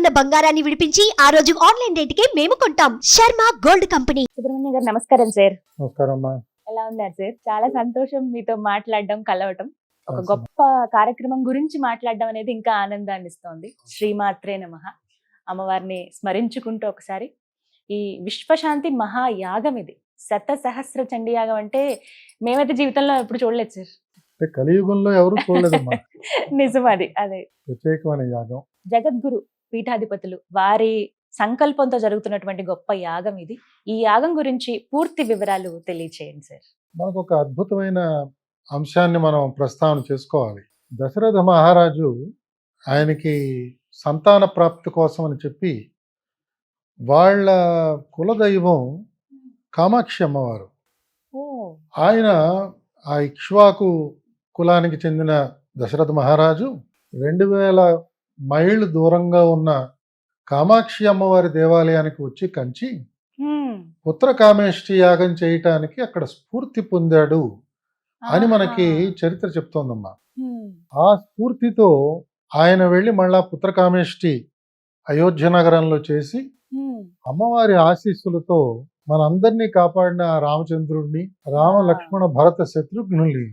ఉన్న బంగారాన్ని విడిపించి ఆ రోజు ఆన్లైన్ రేటుకే మేము కొంటాం. Sharma gold company. సుబ్రహ్మణ్యం గారు నమస్కారం సార్. నమస్కారం అమ్మా. ఎలా ఉన్నారు సార్? చాలా సంతోషం మీతో మాట్లాడడం, కలవటం. ఒక నమస్తే. గొప్ప కార్యక్రమం గురించి మాట్లాడడం అనేది ఇంకా ఆనందాన్ని ఇస్తోంది. శ్రీమాత్రే నమః. అమ్మవారిని స్మరించుకుంటూ ఒకసారి ఈ విశ్వశాంతి మహాయాగం ఇది శతసహస్ర చండీ యాగం అంటే మేమైతే జీవితంలో ఎప్పుడు చూడలేదు సార్. అంటే కలియుగంలో ఎవరు చూడలేదమ్మా. నిజం అది. అదే ప్రత్యేకమైన యాగం. జగద్గురు పీఠాధిపతులు వారి సంకల్పంతో జరుగుతున్నటువంటి గొప్ప యాగం ఇది. ఈ యాగం గురించి పూర్తి వివరాలు తెలియచేయండి సార్. మనకు ఒక అద్భుతమైన అంశాన్ని మనం ప్రస్తావన చేసుకోవాలి. దశరథ మహారాజు ఆయనకి సంతాన ప్రాప్తి కోసం అని చెప్పి వాళ్ళ కులదైవం కామాక్షి అమ్మవారు. ఓ ఆయన ఆ ఇక్ష్వాకు కులానికి చెందిన దశరథ మహారాజు 2000 మైళ్ళు దూరంగా ఉన్న కామాక్షి అమ్మవారి దేవాలయానికి వచ్చి కంచి హ్మ్. పుత్రకామేష్టి యాగం చేయటానికి అక్కడ స్ఫూర్తి పొందాడు అని మనకి ఆహా. చరిత్ర చెప్తోందమ్మా. హ్మ్. ఆ స్ఫూర్తితో ఆయన వెళ్ళి మళ్ళా పుత్రకామేష్టి అయోధ్య నగరంలో చేసి హ్మ్. అమ్మవారి ఆశీస్సులతో మనందరినీ కాపాడిన ఆ రామచంద్రుడిని, రామ ఆ. లక్ష్మణ భరత శత్రుఘ్నుల్ని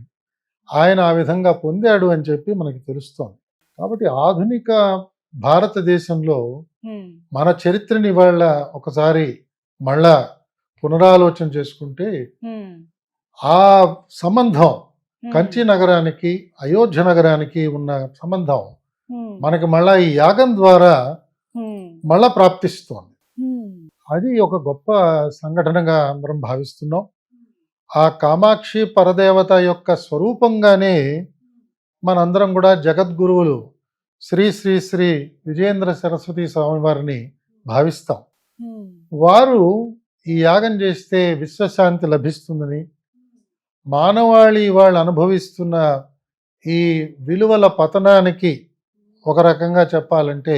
ఆయన ఆ విధంగా పొందాడు అని చెప్పి మనకి తెలుస్తోంది. కాబట్టి ఆధునిక భారతదేశంలో హ్మ్. మన చరిత్రని వాళ్ళ ఒకసారి మళ్ళా పునరాలోచన చేసుకుంటే హ్మ్. ఆ సంబంధం హ్మ్. కంచి నగరానికి అయోధ్య నగరానికి ఉన్న సంబంధం హ్మ్. మనకి మళ్ళా ఈ యాగం ద్వారా హ్మ్. మళ్ళా ప్రాప్తిస్తోంది. హ్మ్. అది ఒక గొప్ప సంఘటనగా అందరం భావిస్తున్నాం. ఆ కామాక్షి పరదేవత యొక్క స్వరూపంగానే మనందరం కూడా జగద్గురువులు శ్రీ శ్రీ శ్రీ విజయేంద్ర సరస్వతి స్వామి వారిని భావిస్తాం. హ్మ్. వారు ఈ యాగం చేస్తే విశ్వశాంతి లభిస్తుందని, మానవాళి వాళ్ళు అనుభవిస్తున్న ఈ విలువల పతనానికి ఒక రకంగా చెప్పాలంటే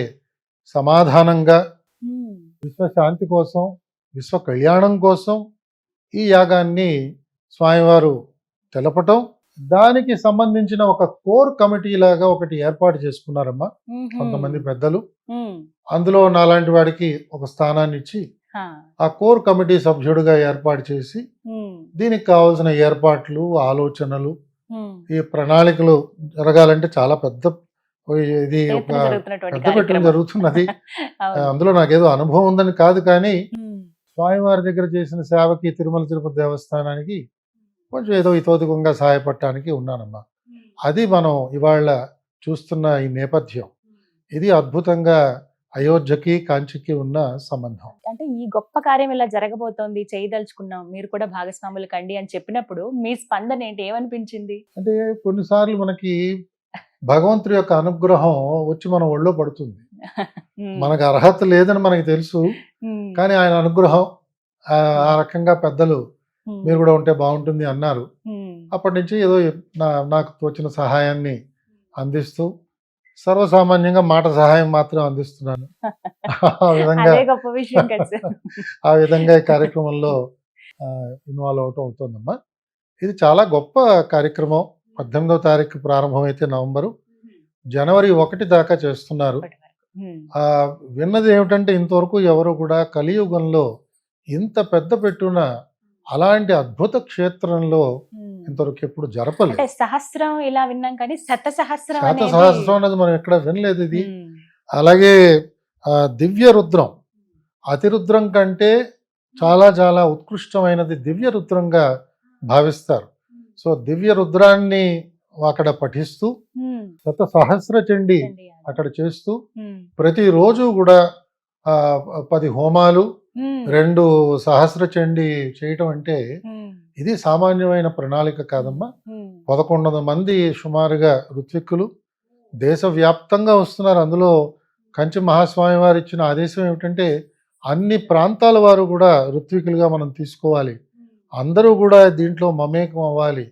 సమాధానంగా, హ్మ్. విశ్వశాంతి కోసం, విశ్వ కళ్యాణం కోసం ఈ యాగాన్ని స్వామివారు తెలపటం, దానికి సంబంధించిన ఒక కోర్ కమిటీ లాగా ఒకటి ఏర్పాటు చేసుకున్నారమ్మా కొంతమంది పెద్దలు. హ్మ్. అందులో నాలాంటి వాడికి ఒక స్థానాన్ని ఇచ్చి హా. ఆ కోర్ కమిటీ సభ్యుడిగా ఏర్పాటు చేసి హ్మ్. దీనికి కావాల్సిన ఏర్పాట్లు, ఆలోచనలు, హ్మ్. ఈ ప్రణాళికలు జరగాలంటే చాలా పెద్ద ఇది ఒక ఎత్తున జరుగుతున్నటువంటి పెద్ద పెట్టడం కార్యక్రమం. జరుగుతున్నది. అవును. అందులో నాకేదో అనుభవం ఉందని కాదు, కానీ హ్మ్. స్వామివారి దగ్గర చేసిన సేవకి తిరుమల తిరుపతి దేవస్థానానికి కొంచెం ఏదో ఇతోధికంగా సహాయపడటానికి ఉన్నానమ్మా. అది మనం ఇవాళ చూస్తున్న ఈ నేపథ్యం, ఇది అద్భుతంగా అయోధ్యకి కాంచికి ఉన్న సంబంధం. అంటే ఈ గొప్ప కార్యం ఇలా జరగబోతోంది, చేయదలుచుకున్నాం, మీరు కూడా భాగస్వాములు కండి అని చెప్పినప్పుడు మీ స్పందన ఏంటి? ఏమనిపించింది? అంటే కొన్నిసార్లు మనకి భగవంతుడి యొక్క అనుగ్రహం వచ్చి మన ఒళ్ళో పడుతుంది. హ్మ్. మనకు అర్హత లేదని మనకి తెలుసు, హ్మ్. కానీ ఆయన అనుగ్రహం ఆ రకంగా పెద్దలు హ్మ్. మీరు కూడా ఉంటే బాగుంటుంది అన్నారు. హ్మ్. అప్పటి నుంచి ఏదో నాకు తోచిన సహాయాన్ని అందిస్తూ సర్వసామాన్యంగా మాట సహాయం మాత్రం అందిస్తున్నాను. ఆ విధంగా అదే గొప్ప విషయం కదా సార్. ఆ విధంగా ఈ కార్యక్రమంలో ఇన్వాల్వ్ అవటం అవుతుందమ్మా. ఇది చాలా గొప్ప కార్యక్రమం. 18వ తారీఖు ప్రారంభమైతే నవంబరు, జనవరి 1 దాకా చేస్తున్నారు. ఇప్పటి వరకు. హ్మ్. విన్నది ఏమిటంటే ఇంతవరకు ఎవరు కూడా కలియుగంలో ఇంత పెద్ద పెట్టున అలాంటి అద్భుత క్షేత్రంలో హ్మ్. ఇంతవరకు ఎప్పుడు జరపలేదు. అంటే సహస్రం ఇలా విన్నాం కానీ శత సహస్రం శాత అనేది సహస్రం అనేది మనం ఎక్కడ వినలేదు ఇది. హ్మ్. అలాగే దివ్య రుద్రం, అతిరుద్రం కంటే చాలా చాలా ఉత్కృష్టమైనది దివ్య రుద్రంగా భావిస్తారు. సో దివ్య రుద్రాన్ని అక్కడ పఠిస్తూ హ్మ్. శత సహస్ర చండి చండీ యాగం. అక్కడ చేస్తూ హ్మ్. ప్రతిరోజు కూడా 10 హోమాలు, హ్మ్. 2 సహస్ర చండి చేయటం అంటే హ్మ్. ఇది సామాన్యమైన ప్రణాళిక కాదమ్మా. హ్మ్. 1100 మంది సుమారుగా ఋత్విక్కులు దేశవ్యాప్తంగా వస్తున్నారు. అందులో కంచి మహాస్వామి వారు ఇచ్చిన ఆదేశం ఏమిటంటే అన్ని ప్రాంతాల వారు కూడా ఋత్వికులుగా మనం తీసుకోవాలి, అందరూ కూడా దీంట్లో మమేకం అవ్వాలి,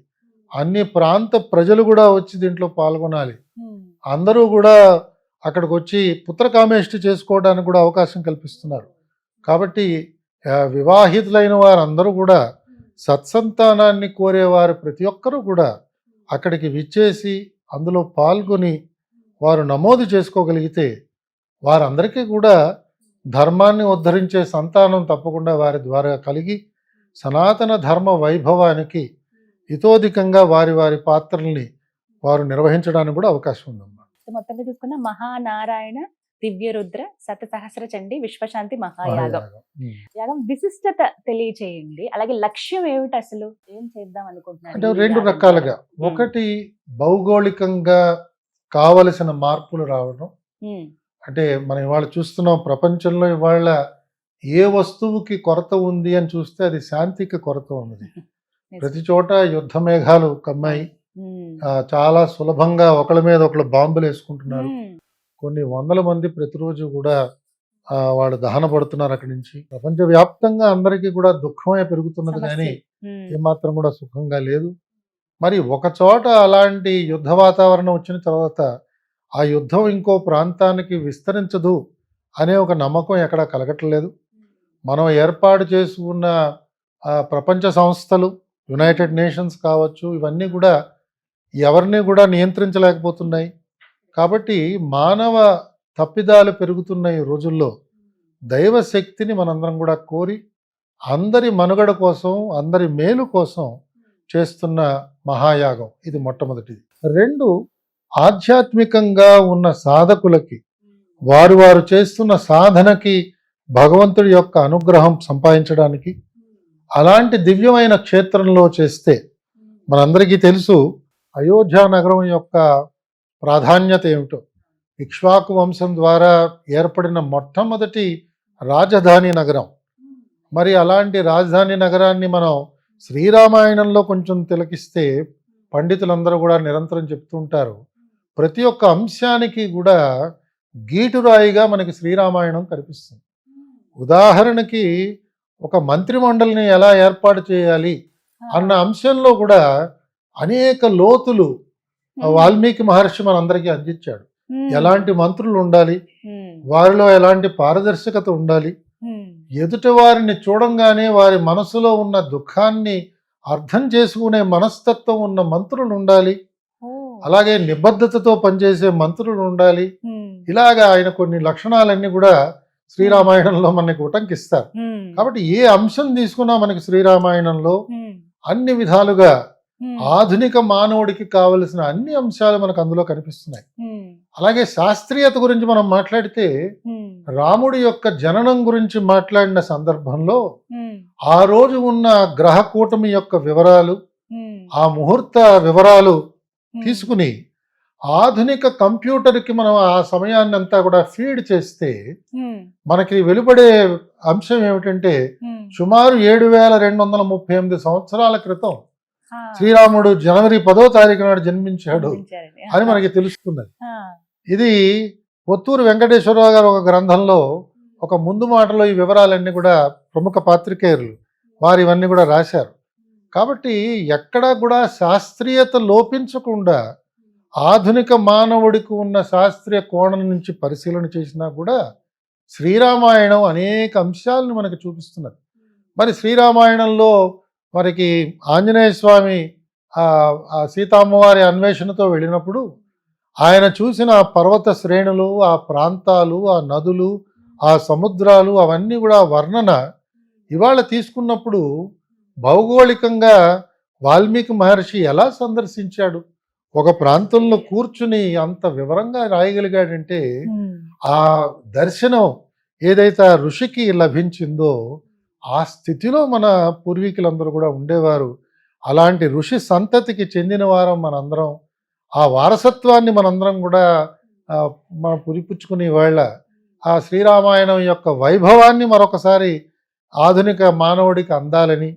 అన్ని ప్రాంత ప్రజలు కూడా వచ్చి దీంట్లో పాల్గొనాలి, హ్మ్. అందరూ కూడా అక్కడికి వచ్చి పుత్రకామేష్టి చేసుకోవడానికి కూడా అవకాశం కల్పిస్తున్నారు. కాబట్టి వివాహితులైన వారందరూ కూడా, సత్సంతానాన్ని కోరేవారు ప్రతి ఒక్కరూ కూడా అక్కడికి విచ్చేసి అందులో పాల్గొని వారు నమోదు చేసుకోగలిగితే వారందరికీ కూడా ధర్మాన్ని ఉద్ధరించే సంతానం తప్పకుండా వారి ద్వారా కలిగి సనాతన ధర్మ వైభవానికి ఇతోధికంగా వారి వారి పాత్రల్ని వారు నిర్వహించడానికి కూడా అవకాశం ఉందమ్మా. మొత్తంగా చూసుకున్న మహానారాయణ దివ్యరుద్ర శతసహస్ర చండి విశ్వశాంతి మహాయాగం. యాగం విశిష్టత తెలియచేయండి, అలాగే లక్ష్యం ఏమిటి, అసలు ఏం చేద్దాం అనుకుంటున్నారు? అంటే రెండు రకాలుగా, ఒకటి భౌగోళికంగా కావలసిన మార్పులు రావడం. అంటే మనం ఇవాళ చూస్తున్నాం ప్రపంచంలో ఇవాళ ఏ వస్తువుకి కొరత ఉంది అని చూస్తే అది శాంతికి కొరత ఉన్నది. ప్రతి చోట యుద్ధ మేఘాలు కమ్మాయి, చాలా సులభంగా ఒకళ్ళ మీద ఒకళ్ళు బాంబులు వేసుకుంటున్నారు. కొన్ని వందల మంది ప్రతిరోజు కూడా వాళ్ళు దహన పడుతున్నారు. అక్కడి నుంచి ప్రపంచవ్యాప్తంగా అందరికీ కూడా దుఃఖమే పెరుగుతున్నది, కానీ ఏమాత్రం కూడా సుఖంగా లేదు. మరి ఒక చోట అలాంటి యుద్ధ వాతావరణం వచ్చిన తర్వాత ఆ యుద్ధం ఇంకో ప్రాంతానికి విస్తరించదు అనే ఒక నమ్మకం ఎక్కడా కలగట్లేదు. మనం ఏర్పాటు చేసుకున్న ప్రపంచ సంస్థలు, యునైటెడ్ నేషన్స్ కావచ్చు, ఇవన్నీ కూడా ఎవరిని కూడా నియంత్రించలేకపోతున్నాయి. కాబట్టి మానవ తప్పిదాలు పెరుగుతున్న ఈ రోజుల్లో దైవ శక్తిని మనందరం కూడా కోరి అందరి మనుగడ కోసం, అందరి మేలు కోసం చేస్తున్న మహాయాగం ఇది మొట్టమొదటిది. రెండు, ఆధ్యాత్మికంగా ఉన్న సాధకులకి వారు వారు చేస్తున్న సాధనకి భగవంతుడి యొక్క అనుగ్రహం సంపాదించడానికి అలాంటి దివ్యమైన క్షేత్రంలో చేస్తే, మనందరికీ తెలుసు అయోధ్య నగరం యొక్క ప్రాధాన్యత ఏమిటో. ఇక్ష్వాకు వంశం ద్వారా ఏర్పడిన మొట్టమొదటి రాజధాని నగరం. మరి అలాంటి రాజధాని నగరాన్ని మనం శ్రీరామాయణంలో కొంచెం తిలకిస్తే పండితులందరూ కూడా నిరంతరం చెప్తూ ఉంటారు, ప్రతి ఒక్క అంశానికి కూడా గీటురాయిగా మనకి శ్రీరామాయణం కనిపిస్తుంది. ఉదాహరణకి ఒక మంత్రిమండలిని ఎలా ఏర్పాటు చేయాలి అన్న అంశంలో కూడా అనేక లోతులు వాల్మీకి మహర్షి మనందరికీ అందించాడు. ఎలాంటి మంత్రులు ఉండాలి, వారిలో ఎలాంటి పారదర్శకత ఉండాలి, ఎదుటి వారిని చూడంగానే వారి మనసులో ఉన్న దుఃఖాన్ని అర్థం చేసుకునే మనస్తత్వం ఉన్న మంత్రులు ఉండాలి, అలాగే నిబద్ధతతో పనిచేసే మంత్రులు ఉండాలి. ఇలాగా ఆయన కొన్ని లక్షణాలన్నీ కూడా శ్రీరామాయణంలో మనకి ఉటంకిస్తారు. కాబట్టి ఏ అంశం తీసుకున్నా మనకి శ్రీరామాయణంలో అన్ని విధాలుగా ఆధునిక మానవుడికి కావలసిన అన్ని అంశాలు మనకు అందులో కనిపిస్తున్నాయి. అలాగే శాస్త్రీయత గురించి మనం మాట్లాడితే రాముడి యొక్క జననం గురించి మాట్లాడిన సందర్భంలో ఆ రోజు ఉన్న గ్రహ కూటమి యొక్క వివరాలు, ఆ ముహూర్త వివరాలు తీసుకుని ఆధునిక కంప్యూటర్కి మనం ఆ సమయాన్ని అంతా కూడా ఫీడ్ చేస్తే మనకి వెలువడే అంశం ఏమిటంటే సుమారు 7238 సంవత్సరాల క్రితం శ్రీరాముడు జనవరి 10వ తారీఖు నాడు జన్మించాడు అని మనకి తెలుస్తున్నది. ఇది పొత్తూరు వెంకటేశ్వరరావు గారు ఒక గ్రంథంలో ఒక ముందు మాటలో ఈ వివరాలన్నీ కూడా ప్రముఖ పాత్రికేయులు వారు ఇవన్నీ కూడా రాశారు. కాబట్టి ఎక్కడా కూడా శాస్త్రీయత లోపించకుండా ఆధునిక మానవుడికి ఉన్న శాస్త్రీయ కోణం నుంచి పరిశీలన చేసినా కూడా శ్రీరామాయణం అనేక అంశాలను మనకు చూపిస్తున్నది. మరి శ్రీరామాయణంలో మనకి ఆంజనేయ స్వామి సీతామ్మవారి అన్వేషణతో వెళ్ళినప్పుడు ఆయన చూసిన పర్వత శ్రేణులు, ఆ ప్రాంతాలు, ఆ నదులు, ఆ సముద్రాలు, అవన్నీ కూడా వర్ణన ఇవాళ తీసుకున్నప్పుడు భౌగోళికంగా వాల్మీకి మహర్షి ఎలా సందర్శించాడు, ఒక ప్రాంతంలో కూర్చుని అంత వివరంగా రాయగలిగాడంటే ఆ దర్శనం ఏదైతే ఆ ఋషికి లభించిందో ఆ స్థితిలో మన పూర్వీకులందరూ కూడా ఉండేవారు. అలాంటి ఋషి సంతతికి చెందిన వారం మనందరం. ఆ వారసత్వాన్ని మనందరం కూడా మనం పురిపుచ్చుకునే వాళ్ళ ఆ శ్రీరామాయణం యొక్క వైభవాన్ని మరొకసారి ఆధునిక మానవుడికి అందాలని,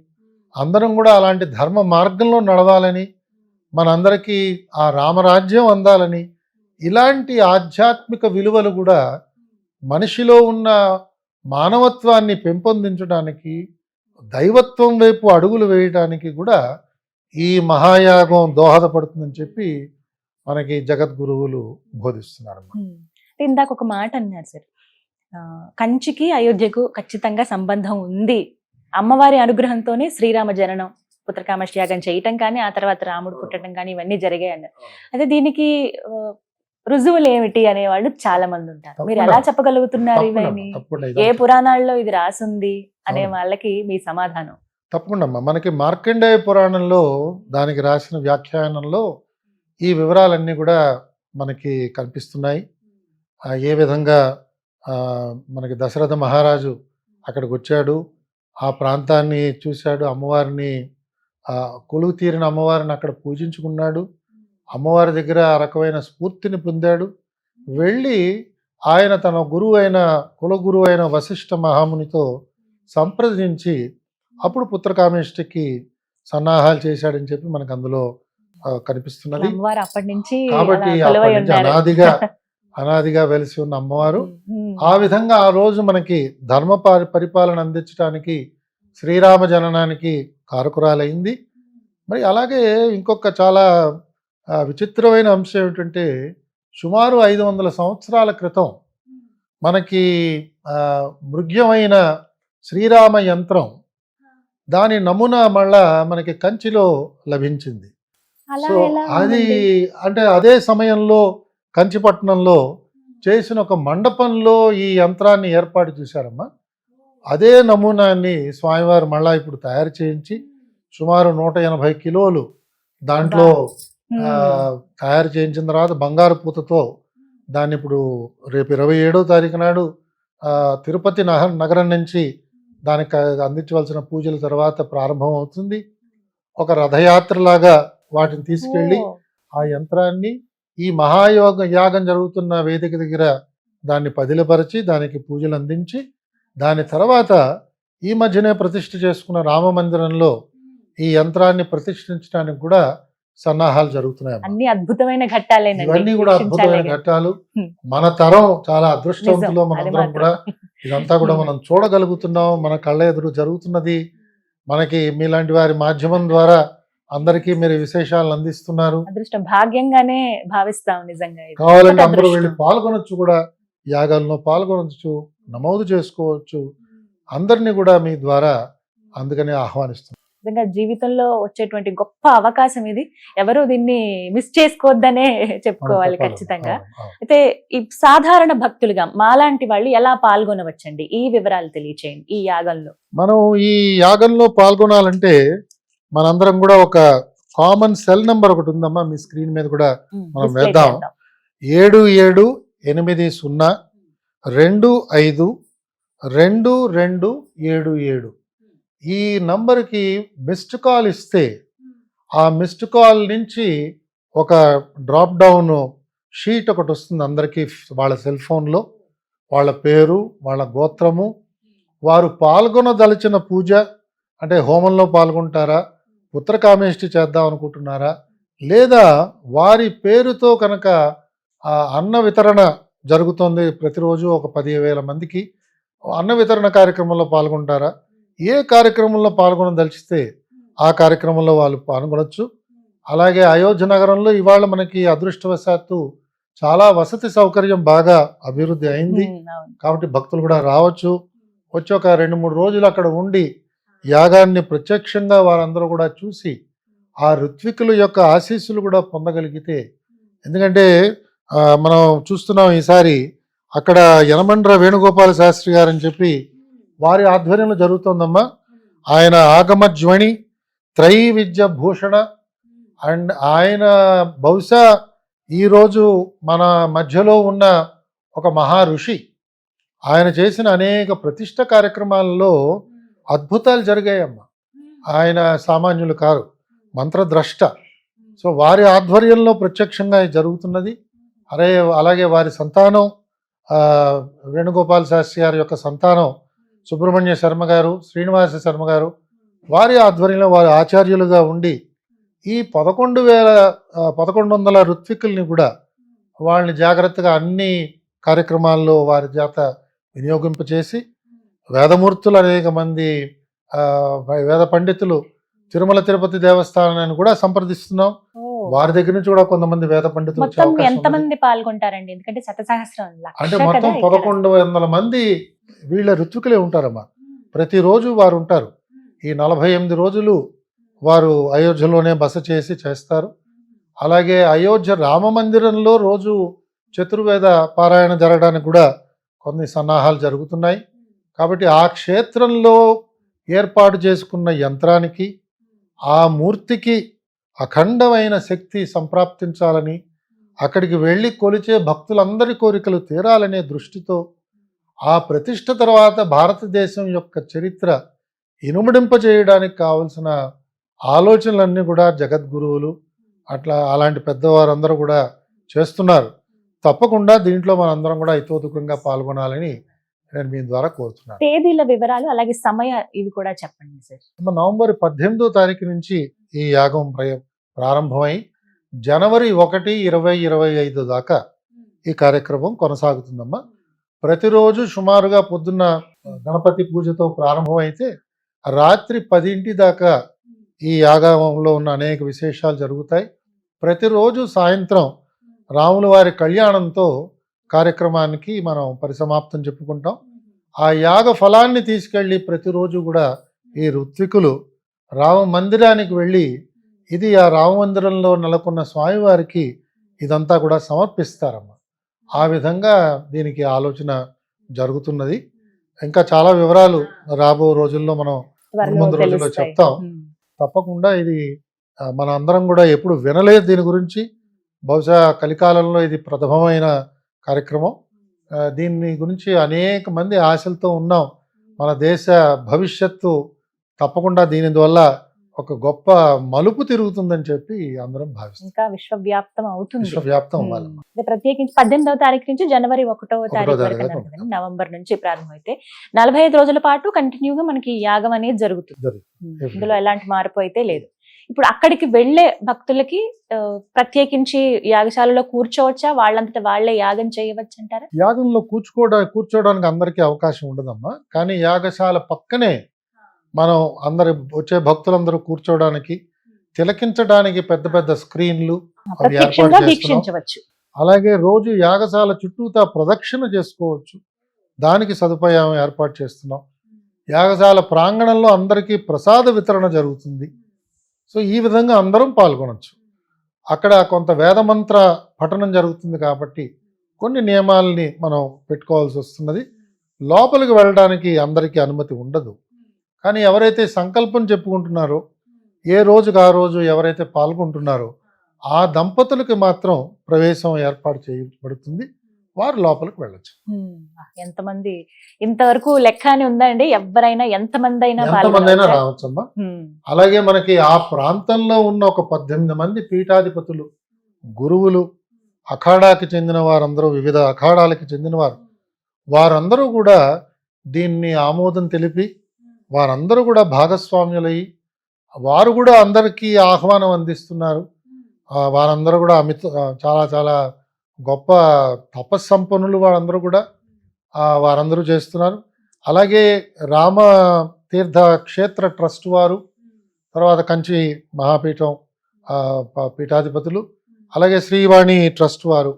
అందరం కూడా అలాంటి ధర్మ మార్గంలో నడవాలని, మనందరికీ ఆ రామరాజ్యం అందాలని, ఇలాంటి ఆధ్యాత్మిక విలువలు కూడా మనిషిలో ఉన్న మానవత్వాన్ని పెంపొందించడానికి, దైవత్వం వైపు అడుగులు వేయడానికి కూడా ఈ మహాయాగం దోహదపడుతుందని చెప్పి మనకి జగద్గురువులు బోధిస్తున్నారు. ఇందాక ఒక మాట అన్నారు సార్, కంచికి అయోధ్యకు ఖచ్చితంగా సంబంధం ఉంది, అమ్మవారి అనుగ్రహంతోనే శ్రీరామ జననం, పుత్రకామేష్టి యాగం చేయటం కానీ, ఆ తర్వాత రాముడు పుట్టడం కానీ ఇవన్నీ జరిగాయి అన్నారు. అయితే దీనికి రుజువులు ఏమిటి అనేవాళ్ళు చాలా మంది ఉంటారు. మీరు ఎలా తప్పకుండా. చెప్పగలుగుతున్నారు తప్పకుండా ఇవన్నీ? తప్పకుండా ఏ ఇదంతా. పురాణాల్లో ఇది రాసుంది అనే అవును. వాళ్ళకి మీ సమాధానం? తప్పకుండా అమ్మా. మనకి మార్కండేయ పురాణంలో దానికి రాసిన వ్యాఖ్యానంలో ఈ వివరాలన్నీ కూడా మనకి కనిపిస్తున్నాయి. ఏ విధంగా మనకి దశరథ మహారాజు అక్కడికి వచ్చాడు, ఆ ప్రాంతాన్ని చూశాడు, అమ్మవారిని కొలువు తీరిన అమ్మవారిని అక్కడ పూజించుకున్నాడు, అమ్మవారి దగ్గర ఆ రకమైన స్ఫూర్తిని పొందాడు. వెళ్ళి ఆయన తన గురువు అయిన కులగురువు అయిన వశిష్ఠ మహామునితో సంప్రదించి అప్పుడు పుత్రకామేష్టికి సన్నాహాలు చేశాడని చెప్పి మనకు అందులో కనిపిస్తున్నది. అమ్మవారు అప్పటి నుంచి కాబట్టి అలా కొలువై అప్పటి నుంచి ఉన్నారు. అనాదిగా వెలిసి ఉన్న అమ్మవారు ఉమ్. ఆ విధంగా ఆ రోజు మనకి ధర్మ పరిపాలన అందించడానికి శ్రీరామ జననానికి కారకురాలైంది. మరి అలాగే ఇంకొక చాలా విచిత్రమైన అంశం ఏమిటంటే సుమారు 500 సంవత్సరాల క్రితం మనకి మృగ్యమైన శ్రీరామ యంత్రం దాని నమూనా మళ్ళా మనకి కంచిలో లభించింది. అలా సో ఎలా అది ఉందండి? అంటే అదే సమయంలో కంచిపట్నంలో చేసిన ఒక మండపంలో ఈ యంత్రాన్ని ఏర్పాటు చేశారమ్మా. అదే నమూనాన్ని స్వామివారు మళ్ళా ఇప్పుడు తయారు చేయించి సుమారు 180 కిలోలు దాంట్లో తయారు చేయించిన తర్వాత బంగారు పూతతో దాన్ని ఇప్పుడు రేపు 27వ తారీఖు నాడు తిరుపతి నగరం నుంచి దానికి అందించవలసిన పూజల తర్వాత ప్రారంభం అవుతుంది. ఒక రథయాత్రలాగా వాటిని తీసుకెళ్ళి ఓ. ఆ యంత్రాన్ని ఈ యాగం జరుగుతున్న వేదిక దగ్గర దాన్ని పదిలపరిచి దానికి పూజలు అందించి దాని తర్వాత ఈ మధ్యనే ప్రతిష్ఠ చేసుకున్న రామ మందిరంలో ఈ యంత్రాన్ని ప్రతిష్ఠించడానికి కూడా సన్నాహాలు జరుగుతున్నాయి. అన్ని అద్భుతమైన ఘట్టాలేనండి. ఇవన్నీ కూడా అద్భుతమైన వీక్షించాలి. ఘట్టాలు. హ్మ్. మన తరం చాలా అదృష్టవంతులు. నిజం, అది మనందరం మాత్రం. కూడా ఇదంతా కూడా మనం చూడగలుగుతున్నాం. మన కళ్ళ ఎదురు జరుగుతున్నది. మనకి మీలాంటి వారి మాధ్యమం ద్వారా అందరికీ మీరు విశేషాలను అందిస్తున్నారు. అదృష్టం భాగ్యంగానే భావిస్తాం నిజంగా ఇది. కావాలంటే ఎంత అందరూ అదృష్టం. వెళ్ళి పాల్గొనొచ్చు కూడా, యాగాల్లో పాల్గొనొచ్చు, నమోదు చేసుకోవచ్చు. అందరినీ కూడా మీ ద్వారా అందుకనే ఆహ్వానిస్తున్నాం. నిజంగా జీవితంలో వచ్చేటువంటి గొప్ప అవకాశం ఇది. ఎవరు దీన్ని మిస్ చేసుకోవద్దనే చెప్పుకోవాలి చెప్పాలి. ఖచ్చితంగా. అవును, అవును. అయితే ఈ సాధారణ భక్తులుగా మాలాంటి వాళ్ళు ఎలా పాల్గొనవచ్చండి? ఈ వివరాలు తెలియచేయండి ఈ యాగంలో. మనం ఈ యాగంలో పాల్గొనాలంటే మనందరం కూడా ఒక కామన్ సెల్ నెంబర్ ఒకటి ఉందమ్మా, మీ స్క్రీన్ మీద కూడా మనం డిస్ప్లే వేద్దాం. చేద్దాం. 7780252277. ఈ నంబర్కి మిస్డ్ కాల్ ఇస్తే ఆ మిస్డ్ కాల్ నుంచి ఒక డ్రాప్ డౌన్ షీట్ ఒకటి వస్తుంది అందరికీ. వాళ్ళ సెల్ ఫోన్లో వాళ్ళ పేరు, వాళ్ళ గోత్రము, వారు పాల్గొనదలిచిన పూజ అంటే హోమంలో పాల్గొంటారా, పుత్రకామేష్టి చేద్దాం అనుకుంటున్నారా, లేదా వారి పేరుతో కనుక అన్న వితరణ జరుగుతుంది ప్రతిరోజు ఒక 10,000 మందికి అన్న వితరణ కార్యక్రమంలో పాల్గొంటారా, ఏ కార్యక్రమంలో పాల్గొనదలిచితే ఆ కార్యక్రమంలో వాళ్ళు పాల్గొనొచ్చు. అలాగే అయోధ్య నగరంలో ఇవాళ మనకి అదృష్టవశాత్తు చాలా వసతి సౌకర్యం బాగా అభివృద్ధి అయింది. అవును. కాబట్టి భక్తులు కూడా రావచ్చు. వచ్చి ఒక 2-3 రోజులు అక్కడ ఉండి యాగాన్ని ప్రత్యక్షంగా వారందరూ కూడా చూసి ఆ ఋత్వికుల యొక్క ఆశీస్సులు కూడా పొందగలిగితే, ఎందుకంటే మనం చూస్తున్నాం ఈసారి అక్కడ యనమండ్ర వేణుగోపాల శాస్త్రి గారు అని చెప్పి వారి ఆధ్వర్యంలో జరుగుతుందమ్మా. ఆయన ఆగమజ్వణి త్రైవిద్య భూషణ అండ్ ఆయన బహుశా ఈరోజు మన మధ్యలో ఉన్న ఒక మహా ఋషి. ఆయన చేసిన అనేక ప్రతిష్ట కార్యక్రమాలలో అద్భుతాలు జరిగాయమ్మా. ఆయన సామాన్యులు కారు, మంత్రద్రష్ట. సో వారి ఆధ్వర్యంలో ప్రత్యక్షంగా ఇది జరుగుతున్నది. అలాగే వారి సంతానం వేణుగోపాల్ శాస్త్రి గారి యొక్క సంతానం సుబ్రహ్మణ్య శర్మ గారు, శ్రీనివాస శర్మ గారు, వారి ఆధ్వర్యంలో వారి ఆచార్యులుగా ఉండి ఈ 1100 ఋత్వికుల్ని కూడా వాళ్ళని జాగ్రత్తగా అన్ని కార్యక్రమాల్లో వారి చేత వినియోగింపచేసి వేదమూర్తులు అనేక మంది వేద పండితులు తిరుమల తిరుపతి దేవస్థానాన్ని కూడా సంప్రదిస్తున్నాం. ఓ. వారి దగ్గర నుంచి కూడా కొంతమంది వేద పండితులు వచ్చే మొత్తం అవకాశం ఉంది. ఎంతమంది పాల్గొంటారండి? ఎందుకంటే శతసహస్రం లక్ష అంటే కదా మొత్తం ఇక్కడ. 1100 మంది వీళ్ళ ఋత్వికులే ఉంటారమ్మా. ప్రతిరోజు వారు ఉంటారు. ఈ 48 రోజులు వారు అయోధ్యలోనే బస చేస్తారు. అలాగే అయోధ్య రామ మందిరంలో రోజు చతుర్వేద పారాయణ జరగడానికి కూడా కొన్ని సన్నాహాలు జరుగుతున్నాయి. కాబట్టి ఆ క్షేత్రంలో ఏర్పాటు చేసుకున్న యంత్రానికి ఆ మూర్తికి అఖండమైన శక్తి సంప్రాప్తించాలని, అక్కడికి వెళ్ళి కొలిచే భక్తులందరి కోరికలు తీరాలనే దృష్టితో ఆ ప్రతిష్ఠ తర్వాత భారతదేశం యొక్క చరిత్ర ఇనుమడింపజేయడానికి కావలసిన ఆలోచనలన్నీ కూడా జగద్గురువులు అలాంటి పెద్దవారందరూ కూడా చేస్తున్నారు. తప్పకుండా దీంట్లో మనందరం కూడా హితోధికంగా పాల్గొనాలని నేను మీ ద్వారా కోరుతున్నాను. తేదీల వివరాలు అలాగే సమయ ఇవి కూడా చెప్పండి సార్. నవంబర్ 18వ తారీఖు నుంచి ఈ యాగం ప్రారంభమై జనవరి 1, 2025 దాకా ఈ కార్యక్రమం కొనసాగుతుందమ్మా. ప్రతిరోజు సుమారుగా పొద్దున్న గణపతి పూజతో ప్రారంభమైతే రాత్రి 10 దాకా ఈ యాగంలో ఉన్న అనేక విశేషాలు జరుగుతాయి. ప్రతిరోజు సాయంత్రం రాముల వారి కళ్యాణంతో కార్యక్రమానికి మనం పరిసమాప్తం చెప్పుకుంటాం. ఆ యాగ ఫలాన్ని తీసుకెళ్ళి ప్రతిరోజు కూడా ఈ ఋత్వికులు రామ మందిరానికి వెళ్ళి ఇది ఆ రామ మందిరంలో నెలకొన్న స్వామివారికి ఇదంతా కూడా సమర్పిస్తారమ్మా. ఆ విధంగా దీనికి ఆలోచన జరుగుతున్నది. ఇంకా చాలా వివరాలు రాబో రోజుల్లో మనం ముందు రోజుల్లో చెప్తాం. తప్పకుండా ఇది మన అందరం కూడా ఎప్పుడు వినలేదు దీని గురించి. బహుశా కలికాలంలో ఇది ప్రథమమైన కార్యక్రమం. దీని గురించి అనేక మంది ఆశలతో ఉన్నాం. మన దేశ భవిష్యత్తు తప్పకుండా దీని వల్ల ఒక గొప్ప మలుపు తిరుగుతుందని చెప్పి అందరం భావిస్తాం. ఇంకా విశ్వవ్యాప్తం అవుతుంది. విశ్వవ్యాప్తం అవ్వాలి. ప్రత్యేకించి 18వ తారీఖు నుంచి జనవరి 1వ తారీఖు వరకు నవంబర్ నుంచి ప్రారంభమైతే 45 రోజుల పాటు కంటిన్యూగా మనకి యాగం అనేది జరుగుతుంది. ఇందులో ఎలాంటి మార్పు అయితే లేదు. ఇప్పుడు అక్కడికి వెళ్లే భక్తులకి ప్రత్యేకించి యాగశాలలో కూర్చోవచ్చా, వాళ్ళంతటా వాళ్లే యాగం చేయవచ్చు అంటారా? యాగంలో కూర్చోడానికి అందరికీ అవకాశం ఉండదమ్మా. కానీ యాగశాల పక్కనే మనం వచ్చే భక్తులందరూ కూర్చోడానికి, తిలకించడానికి పెద్ద పెద్ద స్క్రీన్లు వీక్షించవచ్చు. అలాగే రోజు యాగశాల చుట్టూతా ప్రదక్షిణ చేసుకోవచ్చు. దానికి సదుపాయం ఏర్పాటు చేస్తున్నాం. యాగశాల ప్రాంగణంలో అందరికీ ప్రసాద వితరణ జరుగుతుంది. సో ఈ విధంగా అందరం పాల్గొనవచ్చు. అక్కడ కొంత వేదమంత్ర పఠనం జరుగుతుంది కాబట్టి కొన్ని నియమాలని మనం పెట్టుకోవాల్సి వస్తున్నది. లోపలికి వెళ్ళడానికి అందరికీ అనుమతి ఉండదు. కానీ ఎవరైతే సంకల్పం చెప్పుకుంటున్నారో, ఏ రోజుకు ఆ రోజు ఎవరైతే పాల్గొంటున్నారో ఆ దంపతులకి మాత్రం ప్రవేశం ఏర్పాటు చేయబడుతుంది. వారు లోపలికి వెళ్ళచ్చు. ఎంతమంది ఇంతవరకు లెక్క అని ఉందండి? ఎవరైనా ఎంతమంది అయినా రావచ్చమ్మా. అలాగే మనకి ఆ ప్రాంతంలో ఉన్న ఒక 18 మంది పీఠాధిపతులు, గురువులు, అఖాడాకి చెందిన వారందరూ, వివిధ అఖాడాలకి చెందిన వారందరూ కూడా దీన్ని ఆమోదం తెలిపి వారందరూ కూడా భాగస్వామ్యులయ్యి వారు కూడా అందరికీ ఆహ్వానం అందిస్తున్నారు. వారందరూ కూడా చాలా చాలా గొప్ప తపస్సంపన్నులు. వారందరూ చేస్తున్నారు. అలాగే రామ తీర్థ క్షేత్ర ట్రస్ట్ వారు, తర్వాత కంచి మహాపీఠం పీఠాధిపతులు, అలాగే శ్రీవాణి ట్రస్ట్ వారు,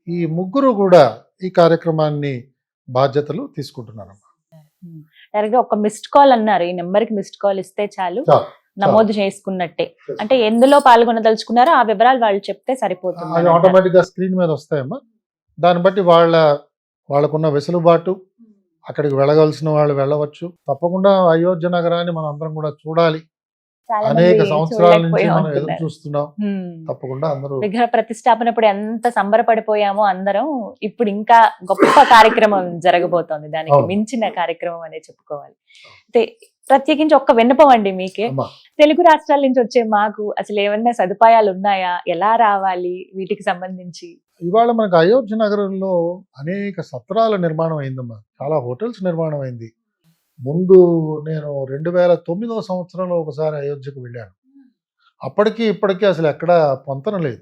ఈ ముగ్గురు కూడా ఈ కార్యక్రమాన్ని బాధ్యతలు తీసుకుంటున్నారు. ఒక మిస్డ్ కాల్ అన్నారు. ఈ నెంబర్కి మిస్డ్ కాల్ ఇస్తే చాలు, నమోదు చేసుకున్నట్టే. అంటే ఎందులో పాల్గొనదలుచుకున్నారో ఆ వివరాలు వాళ్ళు చెప్తే సరిపోతుంది. అది ఆటోమేటిక్ గా స్క్రీన్ మీద వస్తాయమ్మా. దాన్ని బట్టి వాళ్ళకున్న వెసులుబాటు, అక్కడికి వెళ్ళవలసిన వాళ్ళు వెళ్ళవచ్చు. తప్పకుండా అయోధ్య నగరాన్ని మనం అందరం కూడా చూడాలి. అనేక సంవత్సరాల నుంచి మనం ఎదురు చూస్తున్నాం. తప్పకుండా అందరూ విగ్రహ ప్రతిష్టాపనప్పుడు ఎంత సంబరపడిపోయామో అందరం, ఇప్పుడు ఇంకా గొప్ప కార్యక్రమం జరగబోతోంది. దానికి మించిన కార్యక్రమం అనే చెప్పుకోవాలి. అయితే ప్రత్యేకించి ఒక్క విన్నపం అండి మీకే. తెలుగు రాష్ట్రాల నుంచి వచ్చే మాకు అసలు ఏమన్నా సదుపాయాలు ఉన్నాయా? ఎలా రావాలి? వీటికి సంబంధించి ఇవాళ మనకు అయోధ్య నగరంలో అనేక సత్రాల నిర్మాణం అయిందమ్మా. చాలా హోటల్స్ నిర్మాణం అయింది. ముందు నేను 2009వ సంవత్సరంలో ఒకసారి అయోధ్యకు వెళ్ళాను. అప్పటికి ఇప్పటికీ అసలు ఎక్కడ పొంతన లేదు.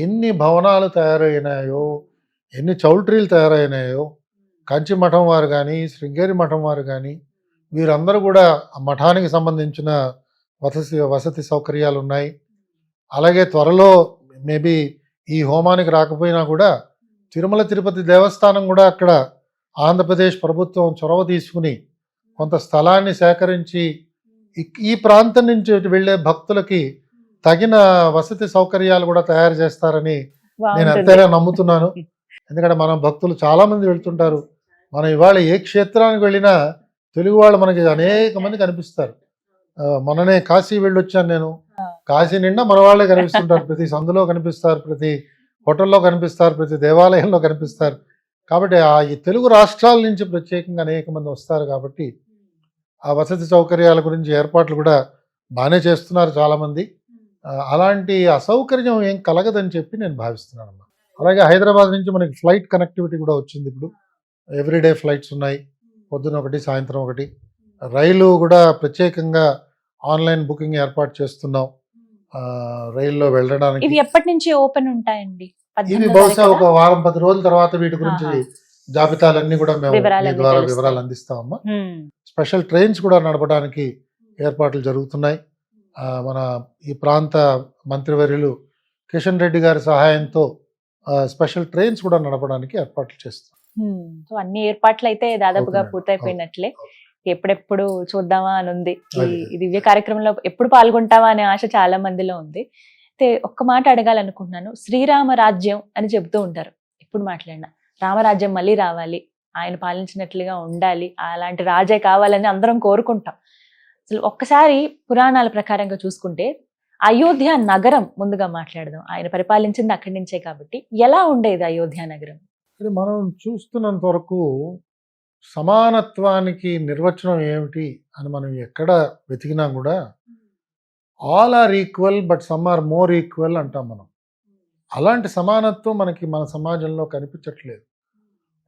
ఎన్ని భవనాలు తయారైనాయో, ఎన్ని చౌల్ట్రీలు తయారైనాయో. కంచి మఠం వారు కానీ, శృంగేరి మఠం వారు కానీ, వీరందరూ కూడా ఆ మఠానికి సంబంధించిన వసతి సౌకర్యాలు ఉన్నాయి. అలాగే త్వరలో మేబీ ఈ హోమానికి రాకపోయినా కూడా తిరుమల తిరుపతి దేవస్థానం కూడా అక్కడ ఆంధ్రప్రదేశ్ ప్రభుత్వం చొరవ తీసుకుని కొంత స్థలాన్ని సేకరించి ఈ ప్రాంతం నుంచి వెళ్ళే భక్తులకి తగిన వసతి సౌకర్యాలు కూడా తయారు చేస్తారని నేను బాగుంటుంది. ఎంతైనా నమ్ముతున్నాను. ఎందుకంటే మనం భక్తులు చాలా మంది వెళ్తుంటారు. మనం ఇవాళ ఏ క్షేత్రానికి వెళ్ళినా తెలుగు వాళ్ళు మనకి అనేక మంది కనిపిస్తారు. మొన్ననే కాశీ వెళ్ళొచ్చాను నేను. కాశీ నిండా మన వాళ్ళే కనిపిస్తుంటారు. ప్రతి సందులో కనిపిస్తారు, ప్రతి హోటల్లో కనిపిస్తారు, ప్రతి దేవాలయంలో కనిపిస్తారు. కాబట్టి ఈ తెలుగు రాష్ట్రాల నుంచి ప్రత్యేకంగా అనేక మంది వస్తారు. కాబట్టి ఆ వసతి సౌకర్యాల గురించి ఏర్పాట్లు కూడా బాగానే చేస్తున్నారు చాలామంది. అలాంటి అసౌకర్యం ఏం కలగదని చెప్పి నేను భావిస్తున్నాను. అలాగే హైదరాబాద్ నుంచి మనకి ఫ్లైట్ కనెక్టివిటీ కూడా వచ్చింది. ఇప్పుడు ఎవ్రీడే ఫ్లైట్స్ ఉన్నాయి, పొద్దున ఒకటి సాయంత్రం ఒకటి. రైలు కూడా ప్రత్యేకంగా ఆన్లైన్ బుకింగ్ ఏర్పాటు చేస్తున్నాం రైల్లో వెళ్ళడానికి. ఇవి ఎప్పటి నుంచి ఓపెన్ ఉంటాయండి? ఇవి బహుశా ఒక వారం 10 రోజుల తర్వాత వీటి గురించి జాబితాలన్నీ కూడా మేము మీ ద్వారా వివరాలు అందిస్తామమ్మా. స్పెషల్ ట్రైన్స్ కూడా నడపడానికి ఏర్పాట్లు జరుగుతున్నాయి. మన ఈ ప్రాంత మంత్రివర్యులు కిషన్ రెడ్డి గారి సహాయంతో స్పెషల్ ట్రైన్స్ కూడా నడపడానికి ఏర్పాట్లు చేస్తాం. సో అన్ని ఏర్పాట్లు అయితే దాదాపుగా పూర్తయిపోయినట్లే. ఎప్పుడెప్పుడు చూద్దామా అని ఉంది. ఈ దివ్య కార్యక్రమంలో ఎప్పుడు పాల్గొంటావా అనే ఆశ చాలా మందిలో ఉంది. అయితే ఒక్క మాట అడగాలనుకుంటున్నాను. శ్రీరామ రాజ్యం అని చెబుతూ ఉంటారు ఎప్పుడు మాట్లాడినా. రామరాజ్యం మళ్ళీ రావాలి, ఆయన పాలించినట్లుగా ఉండాలి, అలాంటి రాజే కావాలని అందరం కోరుకుంటాం. అసలు ఒక్కసారి పురాణాల ప్రకారంగా చూసుకుంటే అయోధ్య నగరం ముందుగా మాట్లాడదాం. ఆయన పరిపాలించింది అక్కడి నుంచే కాబట్టి ఎలా ఉండేది అయోధ్య నగరం? మనం చూస్తున్నంత వరకు సమానత్వానికి నిర్వచనం ఏమిటి అని మనం ఎక్కడ వెతికినా కూడా all are equal but some are more equal అంటాం మనం. అలాంటి సమానత్వం మనకి మన సమాజంలో కనిపించట్లేదు.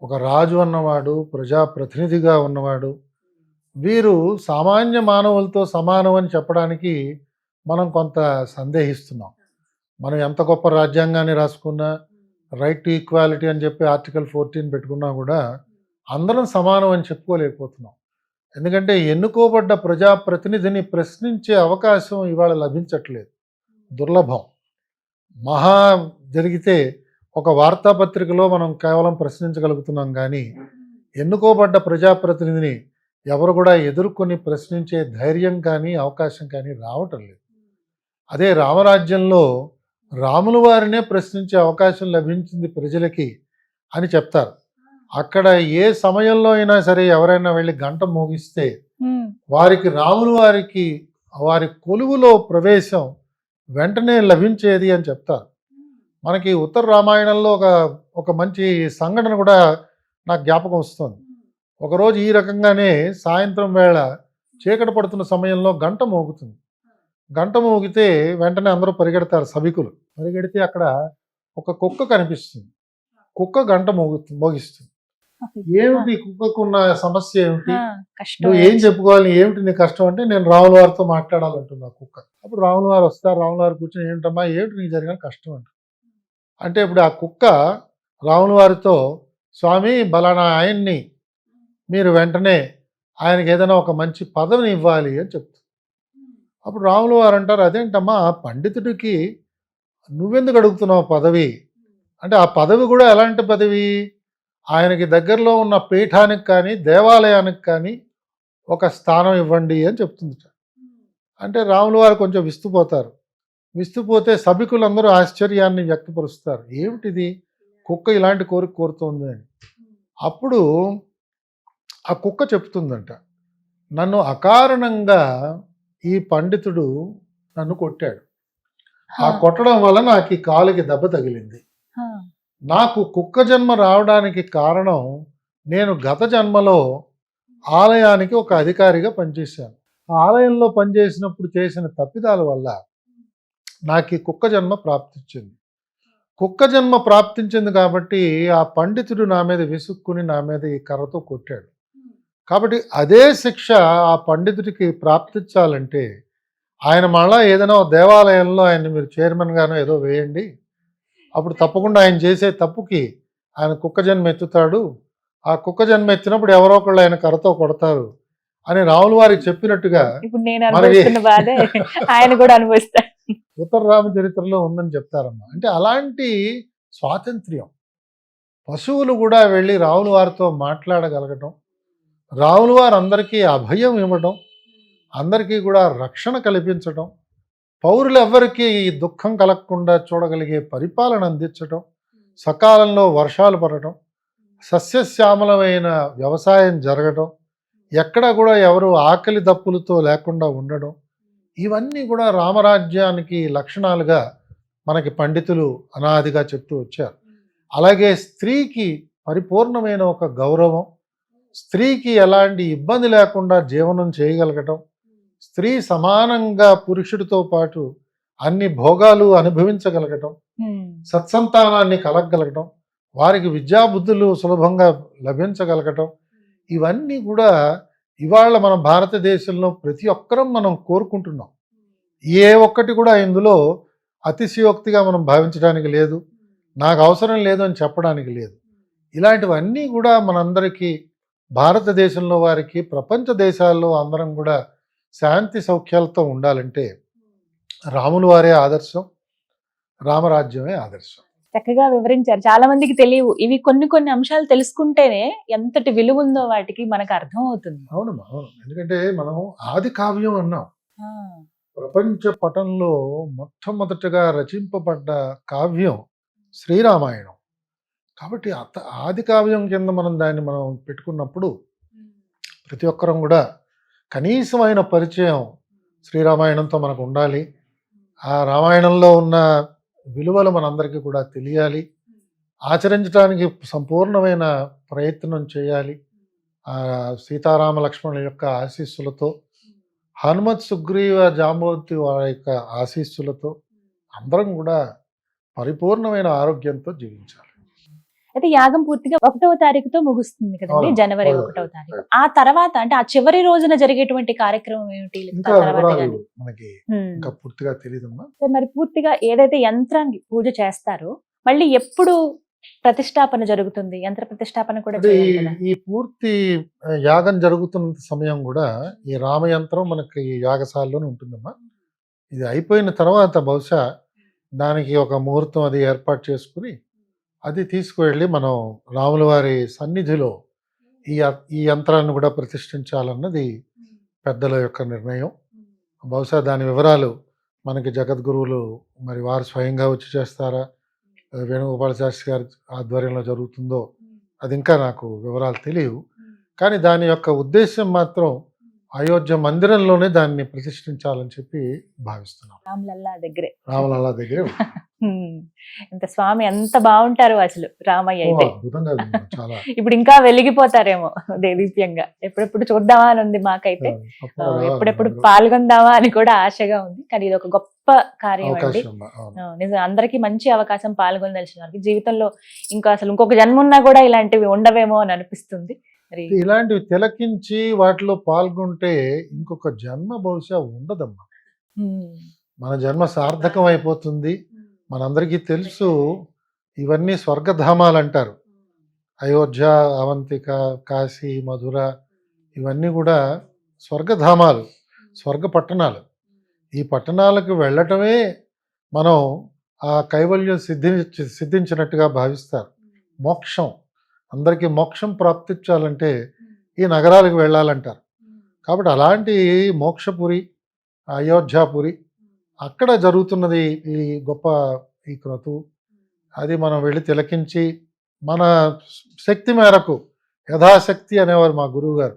ఒక రాజు అన్నవాడు, ప్రజాప్రతినిధిగా ఉన్నవాడు, వీరు సామాన్య మానవులతో సమానం అని చెప్పడానికి మనం కొంత సందేహిస్తున్నాం. మనం ఎంత గొప్ప రాజ్యాంగాన్ని రాసుకున్నా, రైట్ టు ఈక్వాలిటీ అని చెప్పి ఆర్టికల్ 14 పెట్టుకున్నా కూడా అందరం సమానం అని చెప్పుకోలేకపోతున్నాం. ఎందుకంటే ఎన్నుకోబడ్డ ప్రజాప్రతినిధిని ప్రశ్నించే అవకాశం ఇవాళ లభించట్లేదు, దుర్లభం. మహా జరిగితే ఒక వార్తాపత్రికలో మనం కేవలం ప్రశ్నించగలుగుతున్నాం, కానీ ఎన్నుకోబడ్డ ప్రజాప్రతినిధిని ఎవరు కూడా ఎదుర్కొని ప్రశ్నించే ధైర్యం కానీ అవకాశం కానీ రావటం లేదు. అదే రామరాజ్యంలో రాముల వారినే ప్రశ్నించే అవకాశం లభించింది ప్రజలకి అని చెప్తారు. అక్కడ ఏ సమయంలో అయినా సరే ఎవరైనా వెళ్ళి గంట మోగిస్తే వారికి రాముల వారికి వారి కొలువులో ప్రవేశం వెంటనే లభించేది అని చెప్తారు. మనకి ఉత్తర రామాయణంలో ఒక మంచి సంఘటన కూడా నాకు జ్ఞాపకం వస్తుంది. ఒకరోజు ఈ రకంగానే సాయంత్రం వేళ చీకటి పడుతున్న సమయంలో గంట మోగుతుంది. గంట మోగితే వెంటనే అందరూ పరిగెడతారు, సభికులు పరిగెడితే అక్కడ ఒక కుక్క కనిపిస్తుంది. కుక్క గంట మోగిస్తుంది. ఏమిటి కుక్కకున్న సమస్య ఏమిటి, నువ్వు ఏం చెప్పుకోవాలి, ఏమిటి నీ కష్టం అంటే నేను రాముల వారితో మాట్లాడాలంటున్నా కుక్క. అప్పుడు రాముల వారు వస్తారు, రాముల వారు కూర్చొని ఏంటమ్మా ఏమిటి నీకు జరిగిన కష్టం అంటే ఇప్పుడు ఆ కుక్క రాముల వారితో స్వామి బలానా ఆయన్ని మీరు వెంటనే ఆయనకి ఏదైనా ఒక మంచి పదవిని ఇవ్వాలి అని చెప్తుంది. అప్పుడు రాముల వారు అంటారు, అదేంటమ్మా పండితుడికి నువ్వెందుకు అడుగుతున్నావు పదవి అంటే, ఆ పదవి కూడా ఎలాంటి పదవి, ఆయనకి దగ్గరలో ఉన్న పీఠానికి కానీ దేవాలయానికి కానీ ఒక స్థానం ఇవ్వండి అని చెప్తుంది. అంటే రాముల వారు కొంచెం విస్తుపోతారు. విస్తుపోతే సభికులందరూ ఆశ్చర్యాన్ని వ్యక్తపరుస్తారు, ఏమిటిది కుక్క ఇలాంటి కోరిక కోరుతోంది అని. అప్పుడు ఆ కుక్క చెప్తుందంట, నన్ను అకారణంగా ఈ పండితుడు నన్ను కొట్టాడు, ఆ కొట్టడం వల్ల నాకు ఈ కాలుకి దెబ్బ తగిలింది. నాకు కుక్క జన్మ రావడానికి కారణం నేను గత జన్మలో ఆలయానికి ఒక అధికారిగా పనిచేశాను. ఆ ఆలయంలో పనిచేసినప్పుడు చేసిన తప్పిదాల వల్ల నాకు ఈ కుక్క జన్మ ప్రాప్తించింది. కుక్క జన్మ ప్రాప్తించింది కాబట్టి ఆ పండితుడు నా మీద విసుక్కుని నా మీద ఈ కర్రతో కొట్టాడు. కాబట్టి అదే శిక్ష ఆ పండితుడికి ప్రాప్తించాలంటే ఆయన మళ్ళా ఏదైనా దేవాలయంలో ఆయన మీరు చైర్మన్ గానో ఏదో వేయండి, అప్పుడు తప్పకుండా ఆయన చేసే తప్పుకి ఆయన కుక్క జన్మ ఎత్తుతాడు. ఆ కుక్క జన్మ ఎత్తినప్పుడు ఎవరో ఒకళ్ళు ఆయన కర్రతో కొడతారు అని రాముల వారికి చెప్పినట్టుగా ఆయన కూడా అనుభవిస్తారు. ఉత్తర రామచరిత్రలో ఉందని చెప్తారమ్మా. అంటే అలాంటి స్వాతంత్ర్యం, పశువులు కూడా వెళ్ళి రాముల వారితో మాట్లాడగలగటం, రాముల వారు అందరికీ అభయం ఇవ్వడం, అందరికీ కూడా రక్షణ కల్పించడం, పౌరులు ఎవ్వరికీ దుఃఖం కలగకుండా చూడగలిగే పరిపాలన అందించటం, సకాలంలో వర్షాలు పడటం, సస్యశ్యామలమైన వ్యవసాయం జరగడం, ఎక్కడ కూడా ఎవరు ఆకలి దప్పులతో లేకుండా ఉండడం, ఇవన్నీ కూడా రామరాజ్యానికి లక్షణాలుగా మనకి పండితులు అనాదిగా చెప్తూ వచ్చారు. అలాగే స్త్రీకి పరిపూర్ణమైన ఒక గౌరవం, స్త్రీకి ఎలాంటి ఇబ్బంది లేకుండా జీవనం చేయగలగటం, స్త్రీ సమానంగా పురుషుడితో పాటు అన్ని భోగాలు అనుభవించగలగటం, సత్సంతానాన్ని కలగగలగటం, వారికి విద్యాబుద్ధులు సులభంగా లభించగలగటం, ఇవన్నీ కూడా ఇవాళ మన భారతదేశంలో ప్రతి ఒక్కరం మనం కోరుకుంటున్నాం. ఏ ఒక్కటి కూడా ఇందులో అతిశయోక్తిగా మనం భావించడానికి లేదు, నాకు అవసరం లేదు అని చెప్పడానికి లేదు. ఇలాంటివన్నీ కూడా మనందరికీ, భారతదేశంలో వారికి, ప్రపంచ దేశాల్లో అందరం కూడా శాంతి సౌఖ్యాలతో ఉండాలంటే రాములు వారే ఆదర్శం, రామరాజ్యమే ఆదర్శం. చక్కగా వివరించారు. చాలా మందికి తెలియవు ఇవి. కొన్ని అంశాలు తెలుసుకుంటేనే ఎంతటి విలువ ఉందో వాటికి మనకు అర్థం అవుతుంది. అవునమ్మా, అవును. ఎందుకంటే మనం ఆది కావ్యం అన్నాం. ప్రపంచ పటంలో మొట్టమొదటగా రచింపబడ్డ కావ్యం శ్రీరామాయణం. కాబట్టి ఆది కావ్యం కింద దాన్ని మనం పెట్టుకున్నప్పుడు ప్రతి ఒక్కరం కూడా కనీసమైన పరిచయం శ్రీరామాయణంతో మనకు ఉండాలి. ఆ రామాయణంలో ఉన్న విలువలు మనందరికీ కూడా తెలియాలి, ఆచరించడానికి సంపూర్ణమైన ప్రయత్నం చేయాలి. సీతారామ లక్ష్మణుల యొక్క ఆశీస్సులతో, హనుమత్ సుగ్రీవ జాంబవతి వారి యొక్క ఆశీస్సులతో అందరం కూడా పరిపూర్ణమైన ఆరోగ్యంతో జీవించాలి. అయితే యాగం పూర్తిగా 1వ తారీఖుతో ముగుస్తుంది కదండి, జనవరి 1వ తారీఖు. ఆ తర్వాత అంటే ఆ చివరి రోజున జరిగేటువంటి కార్యక్రమం ఏమిటి? ఇంకా వివరాలు మనకి ఇంకా పూర్తిగా తెలియదమ్మా. మరి పూర్తిగా ఏదైతే యంత్రాన్ని పూజ చేస్తారో మళ్ళీ ఎప్పుడు ప్రతిష్టాపన జరుగుతుంది? యంత్ర ప్రతిష్టాపన కూడా ఈ పూర్తి యాగం జరుగుతున్న సమయం కూడా ఈ రామయంత్రం మనకి యాగశాలలోనే ఉంటుందమ్మా. ఇది అయిపోయిన తర్వాత బహుశా దానికి ఒక ముహూర్తం అది ఏర్పాటు చేసుకుని అది తీసుకువెళ్ళి మనం రాముల వారి సన్నిధిలో ఈ యంత్రాన్ని కూడా ప్రతిష్ఠించాలన్నది పెద్దల యొక్క నిర్ణయం. బహుశా దాని వివరాలు మనకి జగద్గురువులు మరి వారు స్వయంగా వచ్చి చేస్తారా, వేణుగోపాల శాస్త్రి గారి ఆధ్వర్యంలో జరుగుతుందో అది ఇంకా నాకు వివరాలు తెలియవు. కానీ దాని యొక్క ఉద్దేశం మాత్రం అయోధ్య మందిరంలోనే దాన్ని ప్రతిష్ఠించాలని చెప్పి భావిస్తున్నాం. రామలల్లా దగ్గరే ఇంత స్వామి ఎంత బాగుంటారు అసలు రామయ్య అయితే. చాలా ఇప్పుడు ఇంకా వెలిగిపోతారేమో దేదీప్యంగా. ఎప్పుడెప్పుడు చూద్దామా అని ఉంది మాకైతే, ఎప్పుడెప్పుడు పాల్గొందామా అని కూడా ఆశగా ఉంది. కానీ ఇది ఒక గొప్ప కార్యం అండి. నిజం, అందరికీ మంచి అవకాశం పాల్గొనదలిచిన వారికి. జీవితంలో ఇంకా అసలు ఇంకొక జన్మ ఉన్నా కూడా ఇలాంటివి ఉండవేమో అని అనిపిస్తుంది. ఇలాంటివి తిలకించి వాటిలో పాల్గొంటే ఇంకొక జన్మ బహుశా ఉండదమ్మా. మన జన్మ సార్థకం అయిపోతుంది. మనందరికీ తెలుసు ఇవన్నీ స్వర్గధామాలు అంటారు. అయోధ్య, అవంతిక, కాశీ, మధుర ఇవన్నీ కూడా స్వర్గధామాలు, స్వర్గ పట్టణాలు. ఈ పట్టణాలకు వెళ్ళటమే మనం ఆ కైవల్యం సిద్ధించినట్టుగా భావిస్తారు. మోక్షం, అందరికీ మోక్షం ప్రాప్తించాలంటే ఈ నగరాలకు వెళ్ళాలంటారు. కాబట్టి అలాంటి మోక్షపురి, అయోధ్యాపురి, అక్కడ జరుగుతున్నది ఈ గొప్ప ఈ క్రతువు. అది మనం వెళ్ళి తిలకించి మన శక్తి మేరకు, యథాశక్తి అనేవారు మా గురువు గారు.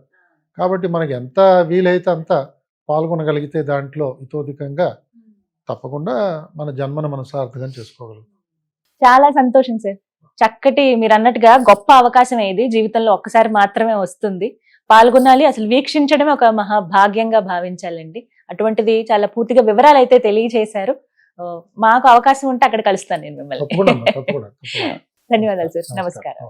కాబట్టి మనకి ఎంత వీలైతే అంత పాల్గొనగలిగితే దాంట్లో ఇతోధికంగా తప్పకుండా మన జన్మను మనం సార్థకం చేసుకోగలుగుతాం. చాలా సంతోషం సార్. చక్కటి, మీరు అన్నట్టుగా గొప్ప అవకాశం ఇది జీవితంలో ఒక్కసారి మాత్రమే వస్తుంది. పాల్గొనాలి, అసలు వీక్షించడమే ఒక మహాభాగ్యంగా భావించాలండి. అటువంటిది చాలా పూర్తిగా వివరాలు అయితే తెలియజేశారు. మాకు అవకాశం ఉంటే అక్కడ కలుస్తాను నేను మిమ్మల్ని. తప్పకుండా. ధన్యవాదాలు సార్. నమస్కారం.